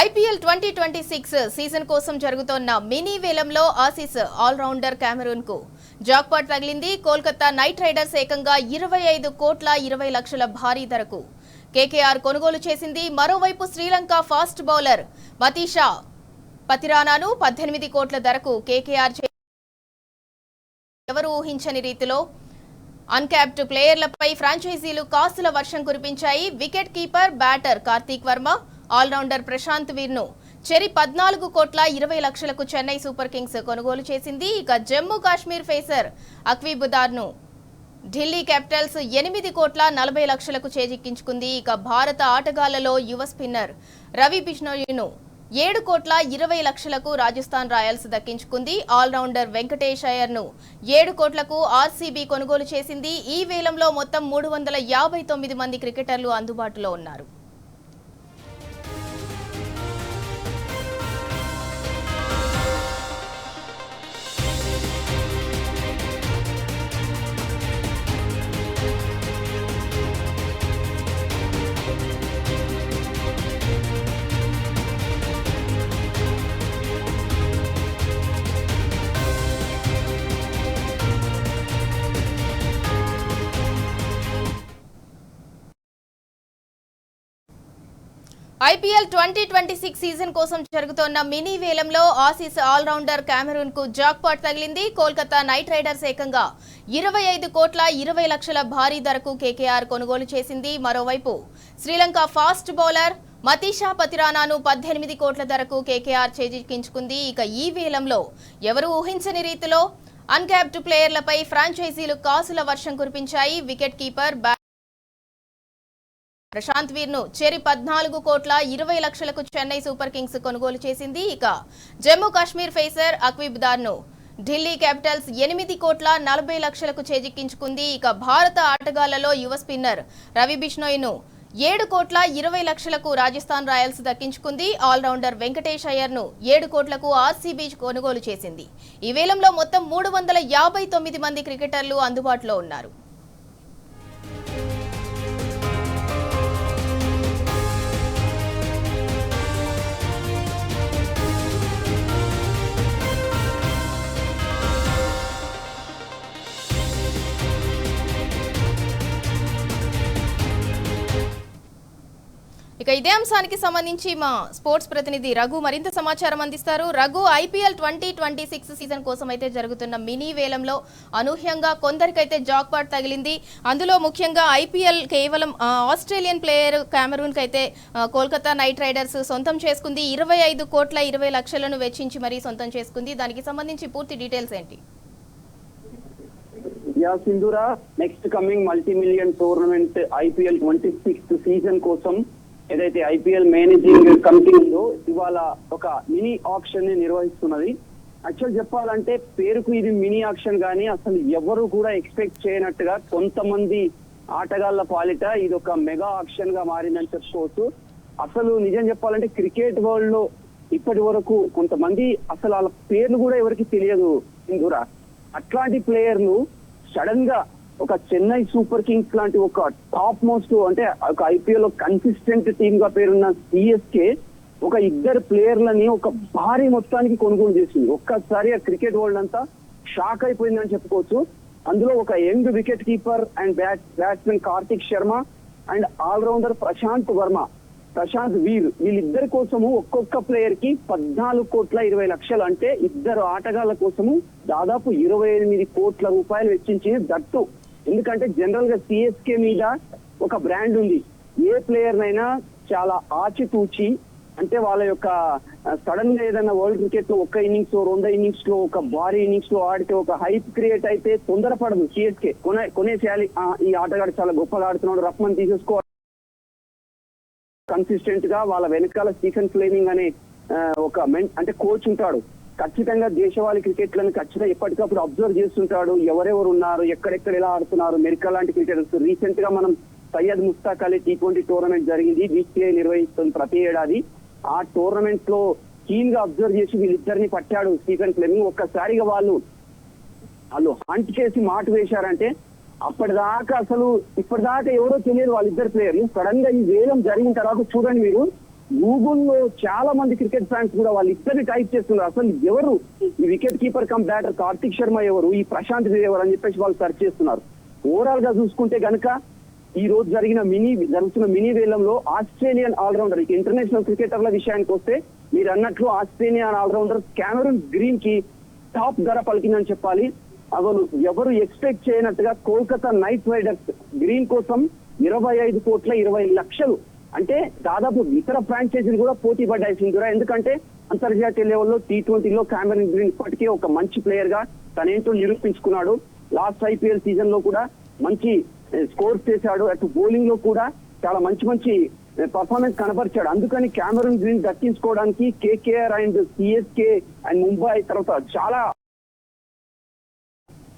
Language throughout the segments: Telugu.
ఐపీఎల్ 2026 సీజన్ కోసం జరుగుతోన్న మినీ వేలంలో ఆసీస్ ఆల్రౌండర్ కామెరూన్ కు జాక్పాట్ తగిలింది. కోల్కతా నైట్ రైడర్స్ ఏకంగా 25 కోట్ల 20 లక్షల భారీ ధరకు కేకేఆర్ కొనుగోలు చేసింది. మరోవైపు శ్రీలంక ఫాస్ట్ బౌలర్ మతీషా పతిరానాను 18 కోట్ల ధరకు కేకేఆర్ ఎవరు ఊహించని రీతిలో అన్క్యాప్డ్ ప్లేయర్లపై ఫ్రాంచైజీలు కాసుల వర్షం కురిపించాయి. Wicket keeper batter Kartik Varma, allrounder Prashant వీర్ను చెరి 14 కోట్ల 20 లక్షలకు చెన్నై సూపర్ కింగ్స్ కొనుగోలు చేసింది. ఇక జమ్మూ కాశ్మీర్ ఫేసర్ అక్వీబుదార్ను ఢిల్లీ క్యాపిటల్స్ 8 కోట్ల 40 లక్షలకు చేజిక్కించుకుంది. ఇక భారత ఆటగాళ్లలో యువ స్పిన్నర్ రవి బిష్ణోయ్ను 7 కోట్ల 20 లక్షలకు రాజస్థాన్ రాయల్స్ దక్కించుకుంది. ఆల్రౌండర్ వెంకటేష్ అయ్యర్ను 7 కోట్లకు ఆర్సీబీ కొనుగోలు చేసింది. ఈ వేలంలో మొత్తం 359 మంది క్రికెటర్లు అందుబాటులో ఉన్నారు. ఐపీఎల్ 2026 సీజన్ కోసం జరుగుతోన్న మినీ వేలంలో ఆసీస్ ఆల్రౌండర్ కామెరూన్ కు జాక్పాట్ తగిలింది. కోల్కతా నైట్ రైడర్స్ ఏకంగా 25 కోట్ల 20 లక్షల భారీ ధరకు కేకేఆర్ కొనుగోలు చేసింది. మరోవైపు శ్రీలంక ఫాస్ట్ బౌలర్ మతీషా పతిరానాను 18 కోట్ల ధరకు కేకేఆర్ చేజిక్కించుకుంది. ఇక ఈ వేలంలో ఎవరు ఊహించని రీతిలో అన్క్యాప్డ్ ప్లేయర్లపై ఫ్రాంచైజీలు కాసుల వర్షం కురిపించాయి. వికెట్ కీపర్ ప్రశాంత్ వీర్ను చెరి 14 కోట్ల 20 లక్షలకు చెన్నై సూపర్ కింగ్స్ కొనుగోలు చేసింది. ఇక జమ్మూ కాశ్మీర్ ఫేసర్ అక్వీబుదార్ను ఢిల్లీ క్యాపిటల్స్ 8 కోట్ల 40 లక్షలకు చేజిక్కించుకుంది. ఇక భారత ఆటగాళ్లలో యువ స్పిన్నర్ రవి బిష్ణోయ్ను 7 కోట్ల 20 లక్షలకు రాజస్థాన్ రాయల్స్ దక్కించుకుంది. ఆల్రౌండర్ వెంకటేష్ అయ్యర్ను 7 కోట్లకు ఆర్సీబీ కొనుగోలు చేసింది. ఈ వేలంలో మొత్తం 359 మంది క్రికెటర్లు అందుబాటులో ఉన్నారు. ఇక ఇదే అంశానికి సంబంధించి మా స్పోర్ట్స్ ప్రతినిధి రఘు మరింత సమాచారం అందిస్తారు. రఘు, ఐపీఎల్ 2026 సీజన్ కోసం అయితే జరుగుతున్న మినీ వేలంలో అనూహ్యంగా కొందరికైతే జాక్పాట్ తగిలింది. అందులో ముఖ్యంగా ఐపీఎల్ కేవలం ఆస్ట్రేలియన్ ప్లేయర్ కామెరూన్ కైతే కోల్కతా నైట్ రైడర్స్ సొంతం చేసుకుంది. 25 కోట్ల 20 లక్షలను వెచ్చించి మరీ సొంతం చేసుకుంది. దానికి సంబంధించి పూర్తి డీటెయిల్స్ ఏంటి? Sindhura, next coming multi million tournament IPL 26 season కోసం ఏదైతే ఐపీఎల్ మేనేజింగ్ కమిటీ ఉందో ఇవాళ ఒక మినీ ఆక్షన్ ని నిర్వహిస్తున్నది. యాక్చువల్ చెప్పాలంటే పేరుకు ఇది మినీ ఆక్షన్ గానీ అసలు ఎవరు కూడా ఎక్స్పెక్ట్ చేయనట్టుగా కొంతమంది ఆటగాళ్ల పాలిట ఇది ఒక మెగా ఆక్షన్ గా మారిందని చెప్పుకోవచ్చు. అసలు నిజం చెప్పాలంటే క్రికెట్ వరల్డ్ లో ఇప్పటి వరకు కొంతమంది అసలు వాళ్ళ పేర్లు కూడా ఎవరికి తెలియదు సింధూరా. అట్లాంటి ప్లేయర్లు సడన్ గా ఒక చెన్నై సూపర్ కింగ్స్ లాంటి ఒక టాప్ మోస్ట్ అంటే ఒక ఐపీఎల్ కన్సిస్టెంట్ టీమ్ గా పేరున్న సిఎస్కే ఒక ఇద్దరు ప్లేయర్లని ఒక భారీ మొత్తానికి కొనుగోలు చేసింది. ఒక్కసారి ఆ క్రికెట్ వరల్డ్ అంతా షాక్ అయిపోయిందని చెప్పుకోవచ్చు. అందులో ఒక young wicket keeper and batsmen Kartik Sharma and allrounder Prashant Veer, వీళ్ళిద్దరి కోసము ఒక్కొక్క ప్లేయర్ కి 14 కోట్ల 20 లక్షలు అంటే ఇద్దరు ఆటగాళ్ల కోసము దాదాపు 28 కోట్ల రూపాయలు వెచ్చించి దట్టు. ఎందుకంటే జనరల్ గా సిఎస్కే మీద ఒక బ్రాండ్ ఉంది. ఏ ప్లేయర్ నైనా చాలా ఆచితూచి అంటే వాళ్ళ యొక్క సడన్ గా ఏదైనా వరల్డ్ క్రికెట్ లో ఒక ఇన్నింగ్స్ 2 ఇన్నింగ్స్ లో ఒక భారీ ఇన్నింగ్స్ లో ఆడితే ఒక హైప్ క్రియేట్ అయితే తొందరపడదు సిఎస్కే. కొనేసేయాలి, ఈ ఆటగాడు చాలా గొప్పగా ఆడుతున్నాడు, రఫ్మని తీసేసుకోవాలి. కన్సిస్టెంట్ గా వాళ్ళ వెనకాల స్టీఫెన్ ఫ్లేమింగ్ అనే ఒక అంటే కోచ్ ఉంటాడు. ఖచ్చితంగా దేశవాళీ క్రికెట్లను ఖచ్చితంగా ఎప్పటికప్పుడు అబ్జర్వ్ చేస్తుంటాడు. ఎవరెవరు ఉన్నారు, ఎక్కడెక్కడ ఎలా ఆడుతున్నారు. మెరికా లాంటి క్రికెటర్స్ రీసెంట్ గా మనం సయ్యద్ ముస్తాక్ అలీ T20 టోర్నమెంట్ జరిగింది, బీసీఐ నిర్వహిస్తుంది ప్రతి ఏడాది. ఆ టోర్నమెంట్ లో కీన్ గా అబ్జర్వ్ చేసి వీళ్ళిద్దరిని పట్టాడు స్టీఫెన్ ఫ్లేమింగ్. ఒక్కసారిగా వాళ్ళు హంట్ చేసి మాట వేశారంటే ఇప్పటిదాకా ఎవరో తెలియదు వాళ్ళిద్దరు ప్లేయర్లు. సడన్ గా ఈ వేలం జరిగిన తర్వాత చూడండి మీరు గూగుల్లో చాలా మంది క్రికెట్ ఫ్యాన్స్ కూడా వాళ్ళు ఇద్దరిని టైప్ చేస్తున్నారు. అసలు ఎవరు ఈ wicket keeper cum batter Karthik Sharma ఎవరు, ఈ ప్రశాంత్ వీర్ ఎవరు అని చెప్పేసి వాళ్ళు సెర్చ్ చేస్తున్నారు. ఓవరాల్ గా చూసుకుంటే గనుక ఈ రోజు జరుగుతున్న మినీ వేలంలో ఆస్ట్రేలియన్ ఆల్రౌండర్ ఇంటర్నేషనల్ క్రికెటర్ల విషయానికి వస్తే మీరు అన్నట్లు ఆస్ట్రేలియన్ ఆల్రౌండర్ క్యామరూన్ గ్రీన్ కి టాప్ ధర పలికిందని చెప్పాలి. ఎవరు ఎక్స్పెక్ట్ చేయనట్టుగా కోల్కతా నైట్ రైడర్స్ గ్రీన్ కోసం 25,20,00,000 అంటే దాదాపు ఇతర ఫ్రాంచైజీలు కూడా పోటీ పడ్డాయి సింధురా. ఎందుకంటే అంతర్జాతీయ లెవెల్లో T20లో క్యామరూన్ గ్రీన్ ఇప్పటికే ఒక మంచి ప్లేయర్ గా తనేంటో నిరూపించుకున్నాడు. లాస్ట్ IPL సీజన్ లో కూడా మంచి స్కోర్స్ చేశాడు. అటు బౌలింగ్ లో కూడా చాలా మంచి పర్ఫార్మెన్స్ కనబరిచాడు. అందుకని క్యామరూన్ గ్రీన్ దక్కించుకోవడానికి KKR and CSK and Mumbai తర్వాత చాలా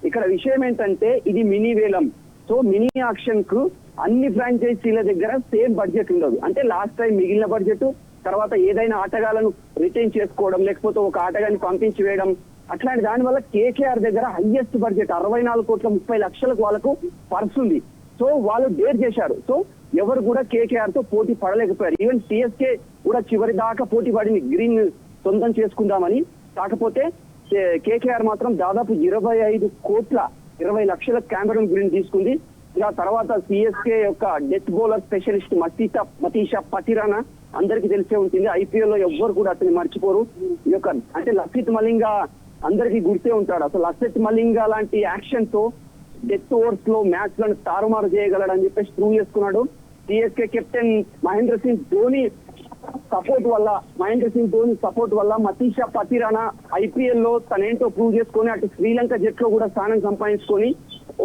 ఇక్కడ విషయం ఏంటంటే ఇది మినీ వేలం. సో మినీ ఆక్షన్ కు అన్ని ఫ్రాంచైజీల దగ్గర సేమ్ బడ్జెట్ ఉండదు. అంటే లాస్ట్ టైం మిగిలిన బడ్జెట్ తర్వాత ఏదైనా ఆటగాళ్లను రిటైన్ చేసుకోవడం లేకపోతే ఒక ఆటగాన్ని పంపించి వేయడం అట్లాంటి దానివల్ల KKR దగ్గర హైయెస్ట్ బడ్జెట్ 64,30,00,000 వాళ్ళకు పర్స్ ఉంది. సో వాళ్ళు డేర్ చేశారు. సో ఎవరు కూడా KKR తో పోటీ పడలేకపోయారు. ఈవెన్ CSK కూడా చివరి దాకా పోటీ పడింది గ్రీన్ సొంతం చేసుకుందామని. కాకపోతే KKR మాత్రం దాదాపు 25,20,00,000 క్యామరూన్ గ్రీన్ తీసుకుంది. ఇలా తర్వాత CSK యొక్క death bowler specialist Matheesha Pathirana అందరికీ తెలిసే ఉంటుంది. IPL లో ఎవ్వరు కూడా అతన్ని మర్చిపోరు. ఈ యొక్క అంటే లసిత్ మలింగా అందరికీ గుర్తే ఉంటాడు. అసలు లసిత్ మలింగా లాంటి యాక్షన్ తో డెత్ ఓవర్స్ లో మ్యాచ్ లను తారుమారు చేయగలడు అని చెప్పేసి ప్రూవ్ చేసుకున్నాడు. CSK captain Mahendra Singh Dhoni support వల్ల మతీషా పతిరానా IPL లో తనేంటో ప్రూవ్ చేసుకొని అటు శ్రీలంక జట్ లో కూడా స్థానం సంపాదించుకొని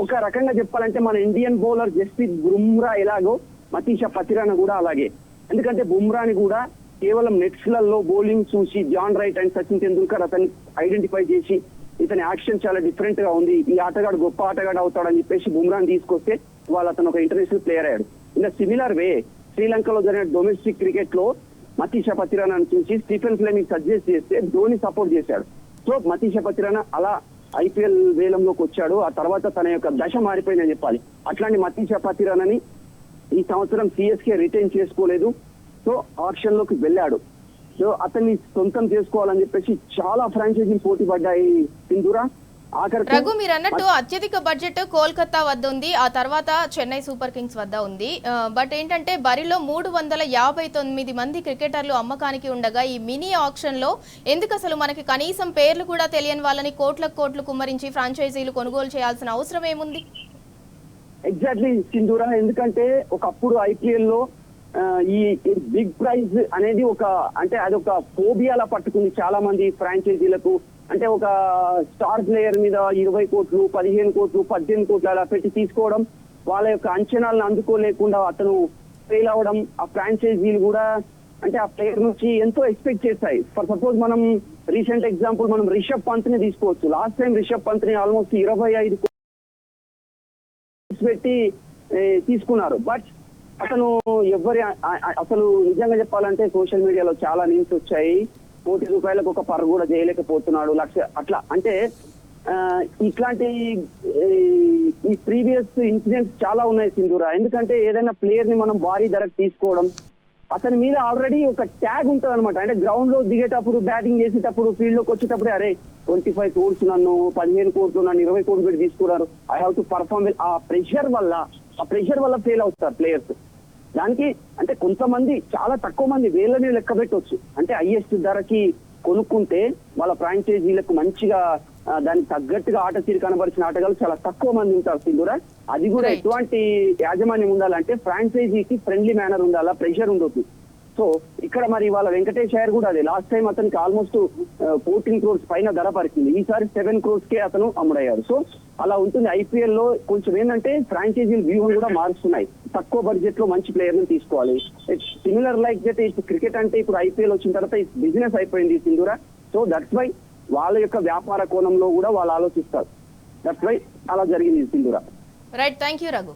ఒక రకంగా చెప్పాలంటే మన ఇండియన్ బౌలర్ జస్ప్రీత్ బుమ్రా ఎలాగో మతీషా పతిరానా కూడా అలాగే. ఎందుకంటే బుమ్రాని కూడా కేవలం నెట్స్ లలో బౌలింగ్ చూసి John Wright and Sachin Tendulkar అతన్ని ఐడెంటిఫై చేసి ఇతని యాక్షన్ చాలా డిఫరెంట్ గా ఉంది, ఈ ఆటగాడు గొప్ప ఆటగాడు అవుతాడని చెప్పేసి బుమ్రాని తీసుకొస్తే వాళ్ళు అతను ఒక ఇంటర్నేషనల్ ప్లేయర్ అయ్యాడు. ఇలా సిమిలర్ వే శ్రీలంకలో జరిగిన డొమెస్టిక్ క్రికెట్ లో మతీషా పతిరానాను చూసి స్టీఫెన్ ఫ్లెమింగ్ సజెస్ట్ చేస్తే ధోని సపోర్ట్ చేశాడు. సో మతీషా పతిరానా అలా IPL వేలంలోకి వచ్చాడు. ఆ తర్వాత తన యొక్క దశ మారిపోయిందని చెప్పాలి. అట్లాంటి మతీషా పతిరానాని ఈ సంవత్సరం CSK రిటైన్ చేసుకోలేదు. సో ఆక్షన్ లోకి వెళ్ళాడు. సో అతన్ని సొంతం చేసుకోవాలని చెప్పేసి చాలా ఫ్రాంచైజీలు పోటీ పడ్డాయి సింధూరా. రఘు మీరు అన్నట్టు అత్యధిక బడ్జెట్ కోల్కతా వద్ద ఉంది, ఆ తర్వాత చెన్నై సూపర్ కింగ్స్ వద్ద ఉంది. బట్ ఏంటంటే బరిలో 359 మంది క్రికెటర్లు అమ్మకానికి ఉండగా ఈ మినీ ఆక్షన్ లో ఎందుకు అసలు మనకి కనీసం పేర్లు కూడా తెలియని వాళ్ళని కోట్లు కుమ్మరించి ఫ్రాంచైజీలు కొనుగోలు చేయాల్సిన అవసరం ఏముంది? ఎగ్జాక్ట్లీ సింధూరా. ఎందుకంటే ఒకప్పుడు IPL లో ఈ బిగ్ ప్రైజ్ అనేది అంటే అదొక ఫోబియాలా పట్టుకుంది చాలా మంది ఫ్రాంచైజీలకు. అంటే ఒక స్టార్ ప్లేయర్ మీద 20 కోట్లు 15 కోట్లు 18 కోట్లు అలా పెట్టి తీసుకోవడం, వాళ్ళ యొక్క అంచనాలను అందుకోలేకుండా అతను ఫెయిల్ అవడం, ఆ ఫ్రాంచైజీలు కూడా అంటే ఆ ప్లేయర్ నుంచి ఎంతో ఎక్స్పెక్ట్ చేస్తాయి. ఫర్ సపోజ్ మనం రీసెంట్ ఎగ్జాంపుల్ మనం రిషబ్ పంత్ ని తీసుకోవచ్చు. లాస్ట్ టైం రిషబ్ పంత్ ని ఆల్మోస్ట్ 25 పెట్టి తీసుకున్నారు. బట్ అతను అసలు నిజంగా చెప్పాలంటే సోషల్ మీడియాలో చాలా న్యూస్ వచ్చాయి. ₹1,00,00,000 ఒక పర్ కూడా చేయలేకపోతున్నాడు, అట్లా. అంటే ఇట్లాంటి ఈ ప్రీవియస్ ఇన్సిడెంట్స్ చాలా ఉన్నాయి సింధూరా. ఎందుకంటే ఏదైనా ప్లేయర్ ని మనం భారీ ధరకు తీసుకోవడం, అతని మీద ఆల్రెడీ ఒక ట్యాగ్ ఉంటుంది అనమాట. అంటే గ్రౌండ్ లో దిగేటప్పుడు బ్యాటింగ్ చేసేటప్పుడు ఫీల్డ్ లోకి వచ్చేటప్పుడే అరే 25 కోట్స్ నన్ను 15 కోట్లు నన్ను 20 కోట్లు పెట్టి తీసుకున్నారు, I have to perform well. ఆ ప్రెషర్ వల్ల ఫెయిల్ అవుతారు ప్లేయర్స్. దానికి అంటే కొంతమంది చాలా తక్కువ మంది వేలని లెక్క పెట్టవచ్చు. అంటే హైయెస్ట్ ధరకి కొనుక్కుంటే వాళ్ళ ఫ్రాంచైజీలకు మంచిగా దానికి తగ్గట్టుగా ఆట తీరు కనబరిచిన ఆటగాళ్ళు చాలా తక్కువ మంది ఉంటారు సింధూరా. అది కూడా ఎటువంటి యాజమాన్యం ఉండాలంటే ఫ్రాంచైజీకి ఫ్రెండ్లీ మేనర్ ఉండాలా, ప్రెషర్ ఉండొద్దు. సో ఇక్కడ మరి వాళ్ళ వెంకటేష్ అయ్యర్ కూడా అదే. లాస్ట్ టైం అతనికి ఆల్మోస్ట్ 14 crores పైన ధర పరిచింది. ఈసారి 7 crores కే అతను అమ్ముడయ్యారు. సో అలా ఉంటుంది. IPL లో కొంచెం ఏంటంటే ఫ్రాంచైజీల వ్యూహం కూడా మారుస్తున్నాయి. తక్కువ బడ్జెట్ లో మంచి ప్లేయర్ ని తీసుకోవాలి. సిమిలర్ లైక్ దట్ ఇప్పుడు క్రికెట్ అంటే ఇప్పుడు IPL వచ్చిన తర్వాత బిజినెస్ అయిపోయింది సింధూరా. సో దట్స్ వై వాళ్ళ యొక్క వ్యాపార కోణంలో కూడా వాళ్ళు ఆలోచిస్తారు. దట్స్ వై అలా జరిగింది Sindhura. Right, thank you Raghu.